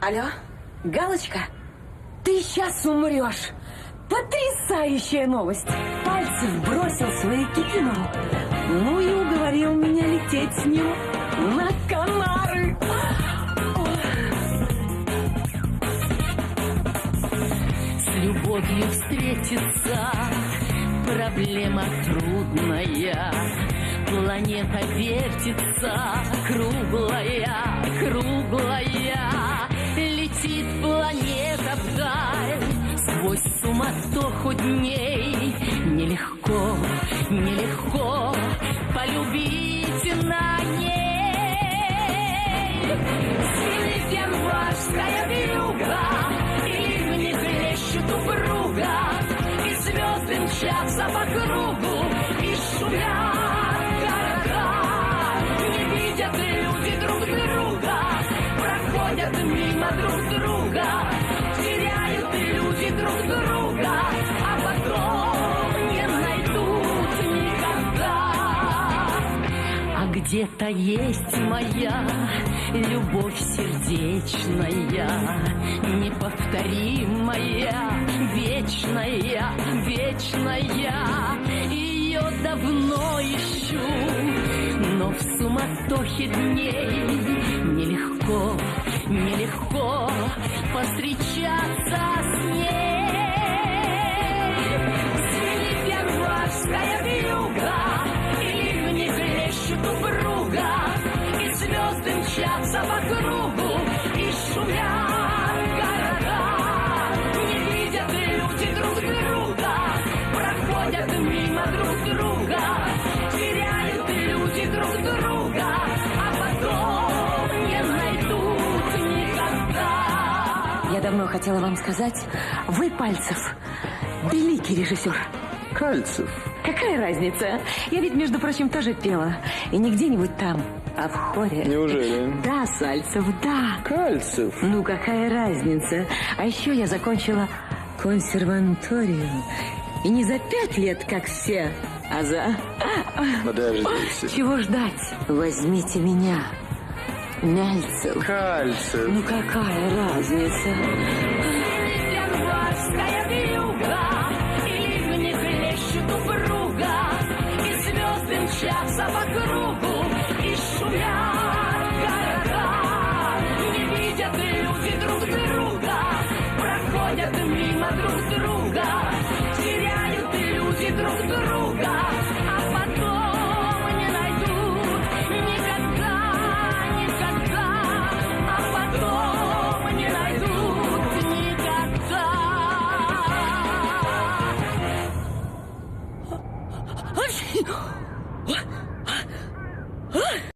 Алло, Галочка, ты сейчас умрешь. Потрясающая новость. Пальцев бросил свои Кикимору. Ну и уговорил меня лететь с ним на Канары. С любовью встретиться проблема трудная. Планета вертится, круглая, круглая. Летит планета вдаль, сквозь суматоху дней. Нелегко, нелегко полюбить на ней. Синит январская вьюга, и ливни хлещут упруга, и звезды мчатся по кругу, и шумят города. Не видят люди друг друга, проходят мимо друг друга, теряют люди друг друга, а потом не найдут никогда. А где-то есть моя любовь сердечная, неповторимая, вечная, вечная. Ее давно ищу, но в суматохе дней нелегко, нелегко повстречаться с ней. Звенит январская вьюга, и ливни хлещут упруга, и звезды мчатся по кругу, и шумят города. Не видят люди друг друга, проходят мимо друг друга, теряют люди друг друга, а потом не найдут никогда. Я давно хотела вам сказать, вы, Пальцев, великий режиссер. Кальцев. Какая разница? Я ведь, между прочим, тоже пела. И не где-нибудь там, а в хоре. Неужели? Да, Сальцев, да. Кальцев. Ну, какая разница? А еще я закончила консерваторию. И не за 5 лет, как все, а за... Подождите. Чего ждать? Возьмите меня, Мяльцев. Кальцев. Ну, какая разница? Январская вьюга, и ливни хлещут упруга, и звезды мчатся по кругу, и шумят города. Не видят люди друг друга, проходят мимо друг друга, теряют люди друг друга, а потом не найдут никогда, никогда, а потом не найдут никогда.